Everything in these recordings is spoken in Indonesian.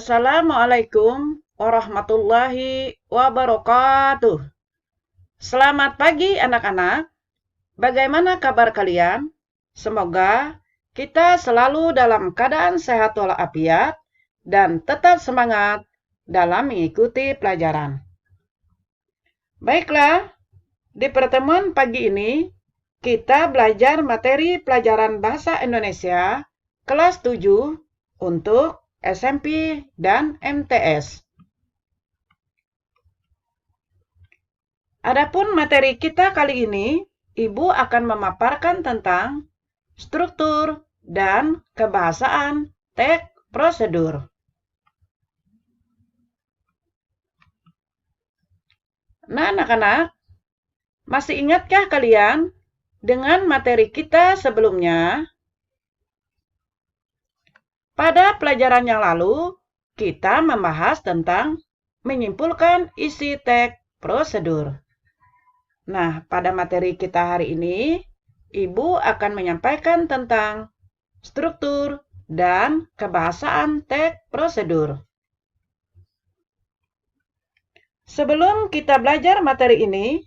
Assalamualaikum warahmatullahi wabarakatuh. Selamat pagi anak-anak. Bagaimana kabar kalian? Semoga kita selalu dalam keadaan sehat walafiat dan tetap semangat dalam mengikuti pelajaran. Baiklah, di pertemuan pagi ini kita belajar materi pelajaran Bahasa Indonesia kelas 7 untuk SMP dan MTS. Adapun materi kita kali ini, Ibu akan memaparkan tentang struktur dan kebahasaan teks prosedur. Nah, anak-anak, masih ingatkah kalian dengan materi kita sebelumnya? Pada pelajaran yang lalu, kita membahas tentang menyimpulkan isi teks prosedur. Nah, pada materi kita hari ini, Ibu akan menyampaikan tentang struktur dan kebahasaan teks prosedur. Sebelum kita belajar materi ini,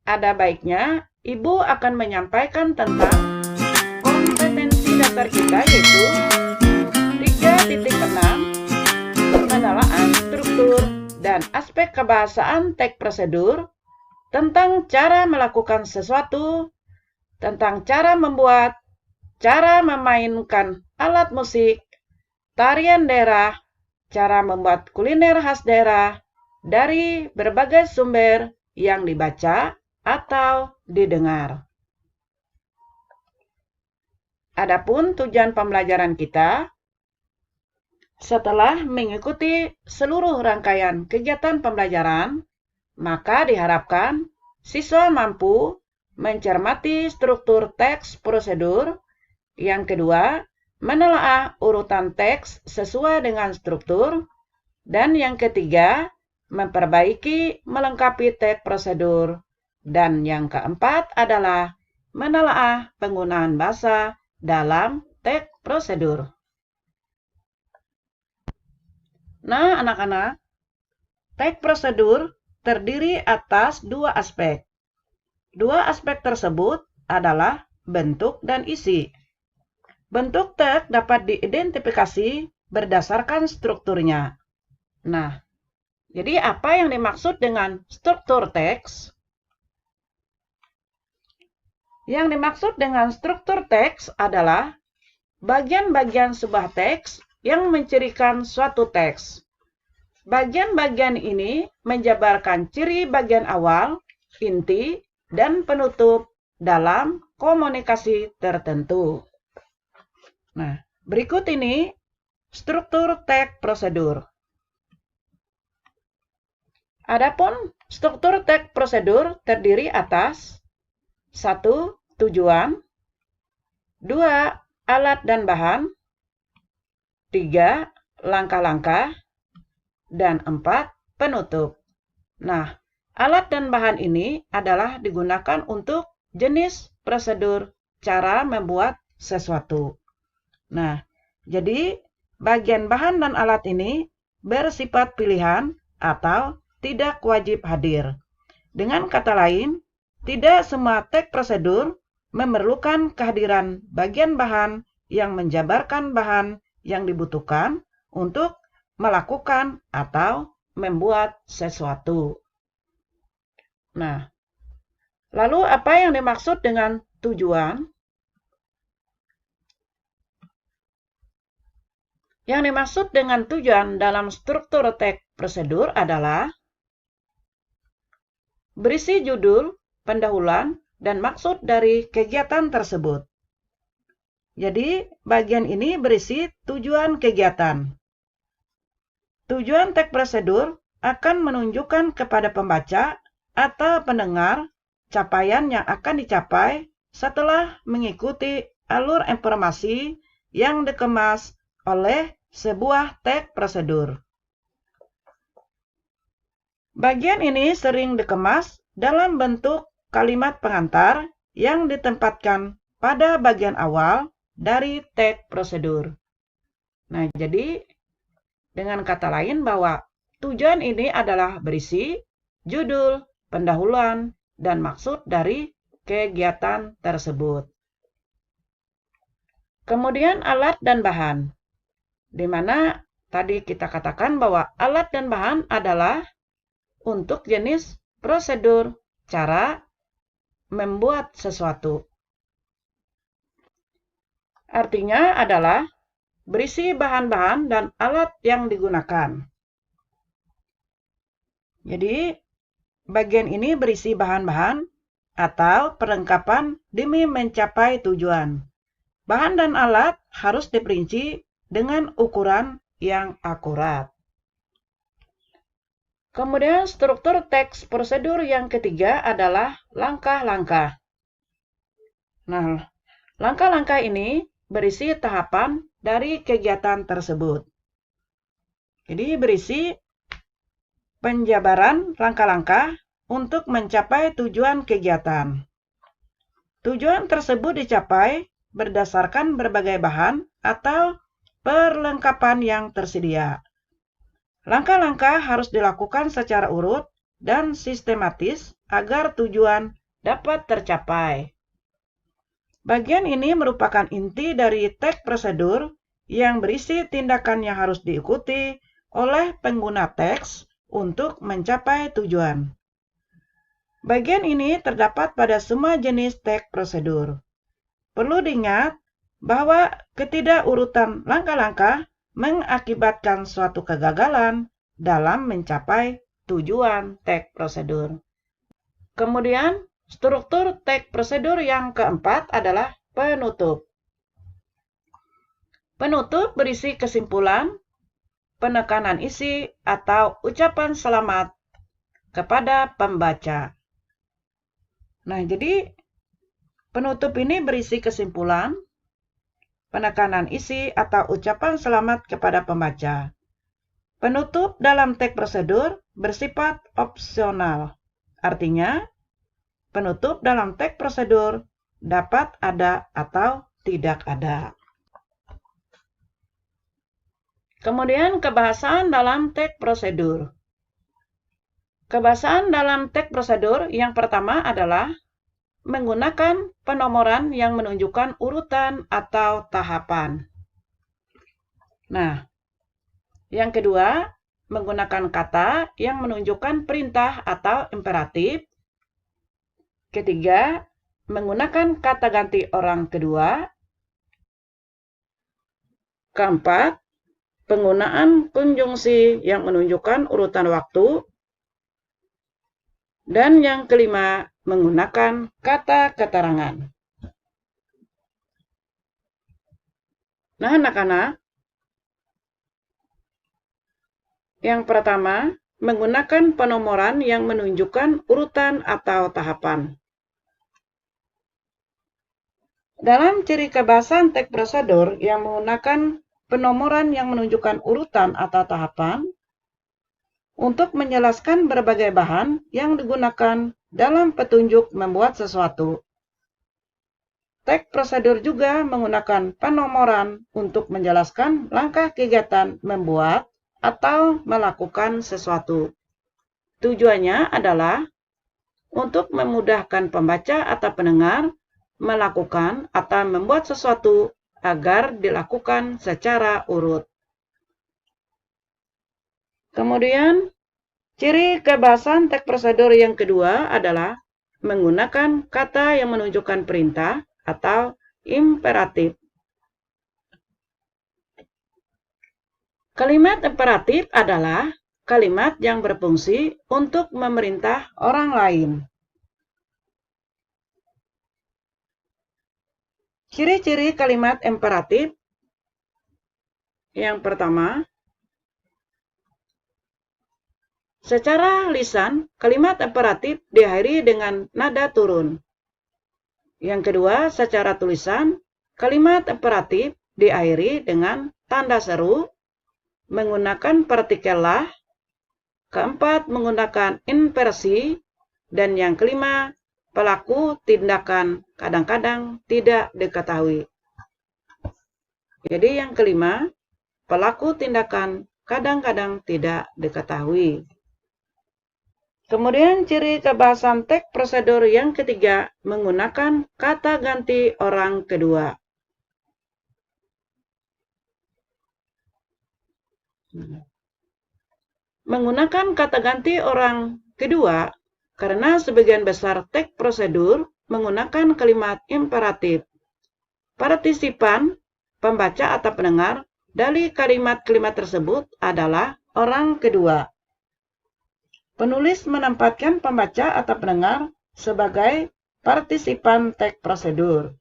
ada baiknya Ibu akan menyampaikan tentang kompetensi dasar kita, yaitu 3.6 pengenalan struktur dan aspek kebahasaan teks prosedur, tentang cara melakukan sesuatu, tentang cara membuat, cara memainkan alat musik, tarian daerah, cara membuat kuliner khas daerah dari berbagai sumber yang dibaca atau didengar. Adapun tujuan pembelajaran kita, setelah mengikuti seluruh rangkaian kegiatan pembelajaran, maka diharapkan siswa mampu mencermati struktur teks prosedur. Yang kedua, menelaah urutan teks sesuai dengan struktur. Dan yang ketiga, memperbaiki melengkapi teks prosedur. Dan yang keempat adalah menelaah penggunaan bahasa dalam teks prosedur. Nah, anak-anak, teks prosedur terdiri atas dua aspek. Dua aspek tersebut adalah bentuk dan isi. Bentuk teks dapat diidentifikasi berdasarkan strukturnya. Nah, jadi apa yang dimaksud dengan struktur teks? Yang dimaksud dengan struktur teks adalah bagian-bagian sebuah teks yang mencirikan suatu teks. Bagian-bagian ini menjabarkan ciri bagian awal, inti, dan penutup dalam komunikasi tertentu. Nah, berikut ini struktur teks prosedur. Adapun struktur teks prosedur terdiri atas 1. Tujuan, 2. Alat dan bahan, 3. Langkah-langkah, dan 4. Penutup. Nah, alat dan bahan ini adalah digunakan untuk jenis prosedur cara membuat sesuatu. Nah, jadi bagian bahan dan alat ini bersifat pilihan atau tidak wajib hadir. Dengan kata lain, tidak semua teks prosedur memerlukan kehadiran bagian bahan yang menjabarkan bahan yang dibutuhkan untuk melakukan atau membuat sesuatu. Nah, lalu apa yang dimaksud dengan tujuan? Yang dimaksud dengan tujuan dalam struktur teks prosedur adalah berisi judul, pendahuluan, dan maksud dari kegiatan tersebut. Jadi, bagian ini berisi tujuan kegiatan. Tujuan teks prosedur akan menunjukkan kepada pembaca atau pendengar capaian yang akan dicapai setelah mengikuti alur informasi yang dikemas oleh sebuah teks prosedur. Bagian ini sering dikemas dalam bentuk kalimat pengantar yang ditempatkan pada bagian awal dari teks prosedur. Nah, jadi Dengan kata lain bahwa tujuan ini adalah berisi, judul, pendahuluan, dan maksud dari kegiatan tersebut. Kemudian alat dan bahan, di mana tadi kita katakan bahwa alat dan bahan adalah untuk jenis prosedur, cara membuat sesuatu. Artinya adalah berisi bahan-bahan dan alat yang digunakan. Jadi, bagian ini berisi bahan-bahan atau perlengkapan demi mencapai tujuan. Bahan dan alat harus diperinci dengan ukuran yang akurat. Kemudian struktur teks prosedur yang ketiga adalah langkah-langkah. Nah, langkah-langkah ini berisi tahapan dari kegiatan tersebut. Jadi berisi penjabaran langkah-langkah untuk mencapai tujuan kegiatan. Tujuan tersebut dicapai berdasarkan berbagai bahan atau perlengkapan yang tersedia. Langkah-langkah harus dilakukan secara urut dan sistematis agar tujuan dapat tercapai. Bagian ini merupakan inti dari teks prosedur yang berisi tindakan yang harus diikuti oleh pengguna teks untuk mencapai tujuan. Bagian ini terdapat pada semua jenis teks prosedur. Perlu diingat bahwa ketidakurutan langkah-langkah mengakibatkan suatu kegagalan dalam mencapai tujuan teks prosedur. Kemudian, struktur teks prosedur yang keempat adalah penutup. Penutup berisi kesimpulan, penekanan isi, atau ucapan selamat kepada pembaca. Nah, jadi penutup ini berisi kesimpulan, penekanan isi, atau ucapan selamat kepada pembaca. Penutup dalam teks prosedur bersifat opsional. Artinya, penutup dalam teks prosedur dapat ada atau tidak ada. Kemudian kebahasan dalam teks prosedur. Kebahasan dalam teks prosedur yang pertama adalah menggunakan penomoran yang menunjukkan urutan atau tahapan. Nah, yang kedua, menggunakan kata yang menunjukkan perintah atau imperatif. Ketiga, menggunakan kata ganti orang kedua. Keempat, penggunaan konjungsi yang menunjukkan urutan waktu. Dan yang kelima, menggunakan kata keterangan. Nah, anak-anak, yang pertama, menggunakan penomoran yang menunjukkan urutan atau tahapan. Dalam ciri kebahasan teks prosedur yang menggunakan penomoran yang menunjukkan urutan atau tahapan, untuk menjelaskan berbagai bahan yang digunakan dalam petunjuk membuat sesuatu. Teks prosedur juga menggunakan penomoran untuk menjelaskan langkah kegiatan membuat atau melakukan sesuatu. Tujuannya adalah untuk memudahkan pembaca atau pendengar melakukan atau membuat sesuatu agar dilakukan secara urut. Kemudian, ciri kebahasan teks prosedur yang kedua adalah menggunakan kata yang menunjukkan perintah atau imperatif. Kalimat imperatif adalah kalimat yang berfungsi untuk memerintah orang lain. Ciri-ciri kalimat imperatif yang pertama, secara lisan, kalimat imperatif diakhiri dengan nada turun. Yang kedua, secara tulisan, kalimat imperatif diakhiri dengan tanda seru, menggunakan partikel lah. Keempat, menggunakan inversi. Dan yang kelima, pelaku tindakan kadang-kadang tidak diketahui. Jadi yang kelima, pelaku tindakan kadang-kadang tidak diketahui. Kemudian ciri kebahasan teks prosedur yang ketiga menggunakan kata ganti orang kedua. Menggunakan kata ganti orang kedua karena sebagian besar teks prosedur menggunakan kalimat imperatif. Partisipan, pembaca atau pendengar dari kalimat-kalimat tersebut adalah orang kedua. Penulis menempatkan pembaca atau pendengar sebagai partisipan teks prosedur.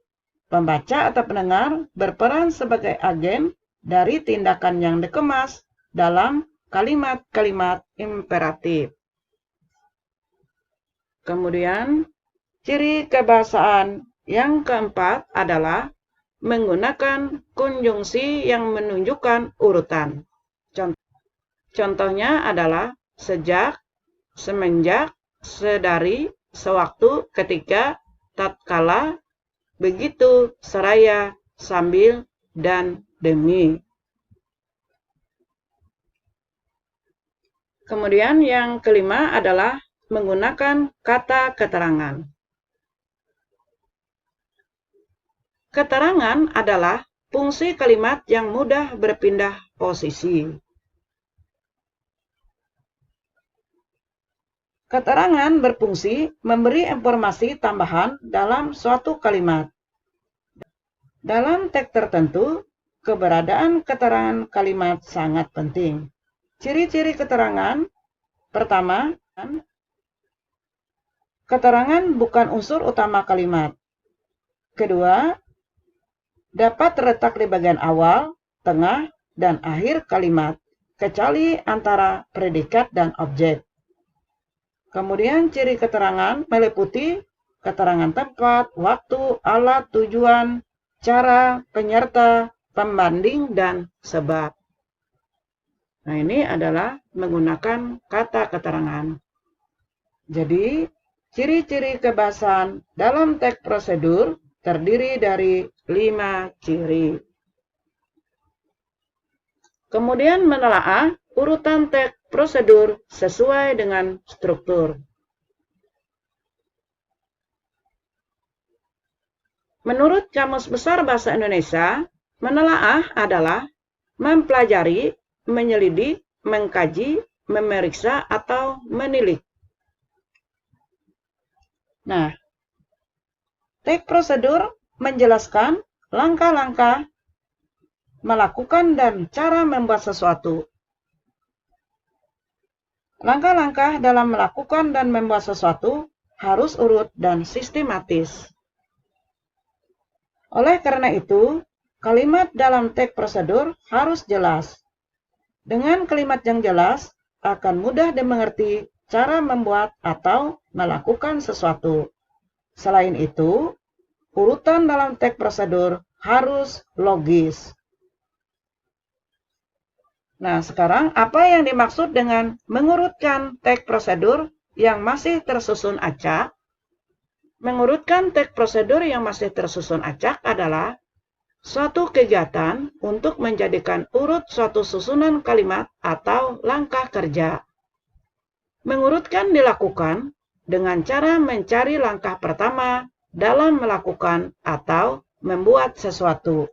Pembaca atau pendengar berperan sebagai agen dari tindakan yang dikemas dalam kalimat-kalimat imperatif. Kemudian, ciri kebahasaan yang keempat adalah menggunakan konjungsi yang menunjukkan urutan. Contohnya adalah sejak, semenjak, sedari, sewaktu, ketika, tatkala, begitu, seraya, sambil, dan demi. Kemudian yang kelima adalah menggunakan kata keterangan. Keterangan adalah fungsi kalimat yang mudah berpindah posisi. Keterangan berfungsi memberi informasi tambahan dalam suatu kalimat. Dalam teks tertentu, keberadaan keterangan kalimat sangat penting. Ciri-ciri keterangan: pertama, keterangan bukan unsur utama kalimat. Kedua, dapat terletak di bagian awal, tengah, dan akhir kalimat, kecuali antara predikat dan objek. Kemudian ciri keterangan meliputi keterangan tempat, waktu, alat, tujuan, cara, penyerta, pembanding, dan sebab. Nah, ini adalah menggunakan kata keterangan. Jadi, ciri-ciri kebahasan dalam teks prosedur terdiri dari 5 ciri. Kemudian menelaah urutan teks prosedur sesuai dengan struktur. Menurut Kamus Besar Bahasa Indonesia, menelaah adalah mempelajari, menyelidik, mengkaji, memeriksa, atau menilik. Nah, teks prosedur menjelaskan langkah-langkah melakukan dan cara membuat sesuatu. Langkah-langkah dalam melakukan dan membuat sesuatu harus urut dan sistematis. Oleh karena itu, kalimat dalam teks prosedur harus jelas. Dengan kalimat yang jelas, akan mudah dimengerti cara membuat atau melakukan sesuatu. Selain itu, urutan dalam teks prosedur harus logis. Nah, sekarang apa yang dimaksud dengan mengurutkan teks prosedur yang masih tersusun acak? Mengurutkan teks prosedur yang masih tersusun acak adalah suatu kegiatan untuk menjadikan urut suatu susunan kalimat atau langkah kerja. Mengurutkan dilakukan dengan cara mencari langkah pertama dalam melakukan atau membuat sesuatu.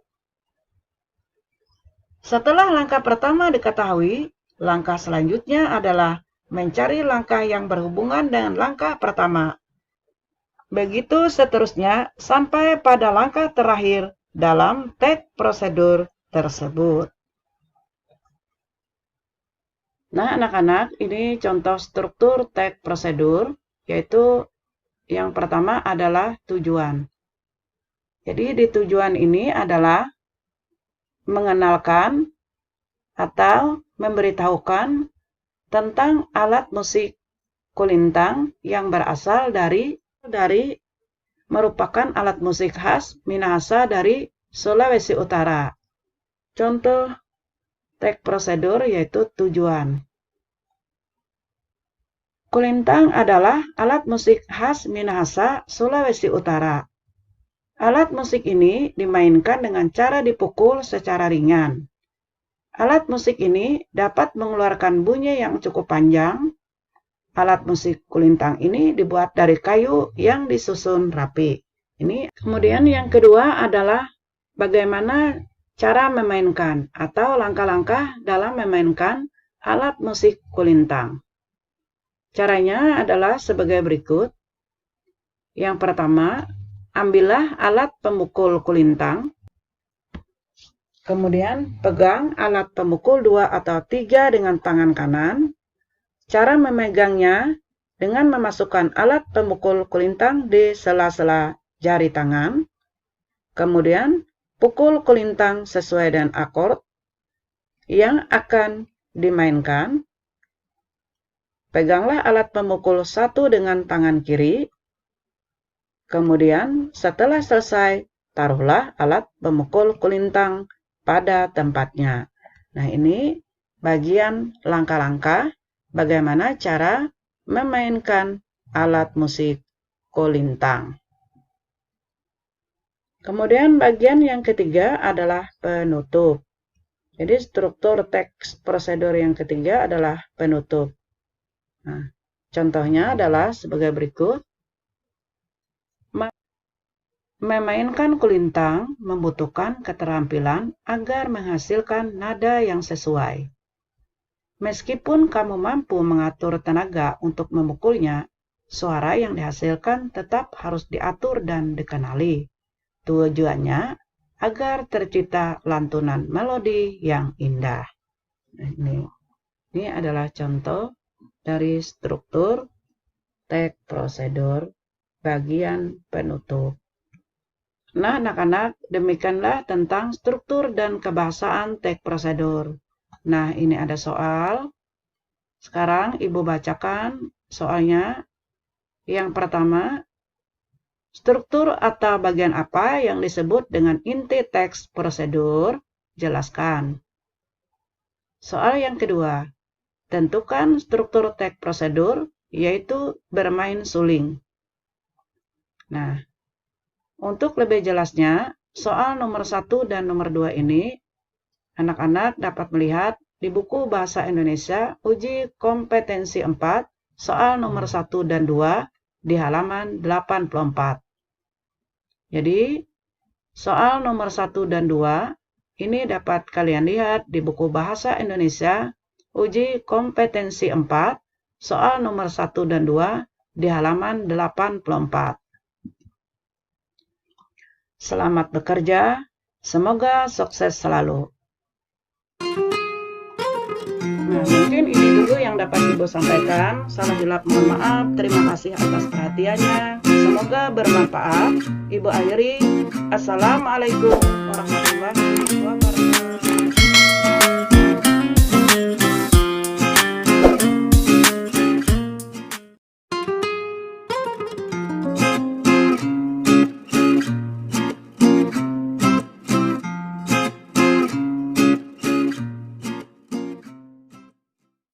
Setelah langkah pertama diketahui, langkah selanjutnya adalah mencari langkah yang berhubungan dengan langkah pertama. Begitu seterusnya sampai pada langkah terakhir dalam teks prosedur tersebut. Nah, anak-anak, ini contoh struktur teks prosedur, yaitu yang pertama adalah tujuan. Jadi di tujuan ini adalah mengenalkan atau memberitahukan tentang alat musik kulintang yang berasal dari merupakan alat musik khas Minahasa dari Sulawesi Utara. Contoh teks prosedur yaitu tujuan. Kulintang adalah alat musik khas Minahasa, Sulawesi Utara. Alat musik ini dimainkan dengan cara dipukul secara ringan. Alat musik ini dapat mengeluarkan bunyi yang cukup panjang. Alat musik kulintang ini dibuat dari kayu yang disusun rapi. Kemudian yang kedua adalah bagaimana cara memainkan atau langkah-langkah dalam memainkan alat musik kulintang. Caranya adalah sebagai berikut. Yang pertama, ambillah alat pemukul kulintang. Kemudian pegang alat pemukul 2 atau 3 dengan tangan kanan. Cara memegangnya dengan memasukkan alat pemukul kulintang di sela-sela jari tangan. Kemudian pukul kulintang sesuai dengan akord yang akan dimainkan. Peganglah alat pemukul 1 dengan tangan kiri. Kemudian setelah selesai, taruhlah alat pemukul kulintang pada tempatnya. Nah, ini bagian langkah-langkah bagaimana cara memainkan alat musik kulintang. Kemudian bagian yang ketiga adalah penutup. Jadi struktur teks prosedur yang ketiga adalah penutup. Nah, contohnya adalah sebagai berikut. Memainkan kulintang membutuhkan keterampilan agar menghasilkan nada yang sesuai. Meskipun kamu mampu mengatur tenaga untuk memukulnya, suara yang dihasilkan tetap harus diatur dan dikenali. Tujuannya agar tercipta lantunan melodi yang indah. Ini adalah contoh dari struktur teks prosedur bagian penutup. Nah, anak-anak, demikianlah tentang struktur dan kebahasaan teks prosedur. Nah, ini ada soal. Sekarang Ibu bacakan soalnya. Yang pertama, struktur atau bagian apa yang disebut dengan inti teks prosedur? Jelaskan. Soal yang kedua, tentukan struktur teks prosedur, yaitu bermain suling. Nah, untuk lebih jelasnya, soal nomor 1 dan nomor 2 ini, anak-anak dapat melihat di buku Bahasa Indonesia Uji Kompetensi 4, soal nomor 1 dan 2 di halaman 84. Jadi, soal nomor 1 dan 2 ini dapat kalian lihat di buku Bahasa Indonesia Uji Kompetensi 4, soal nomor 1 dan 2 di halaman 84. Selamat bekerja, semoga sukses selalu. Nah, mungkin ini dulu yang dapat Ibu sampaikan. Salah hilap mohon maaf. Terima kasih atas perhatiannya. Semoga bermanfaat. Ibu akhiri. Assalamualaikum warahmatullahi wabarakatuh.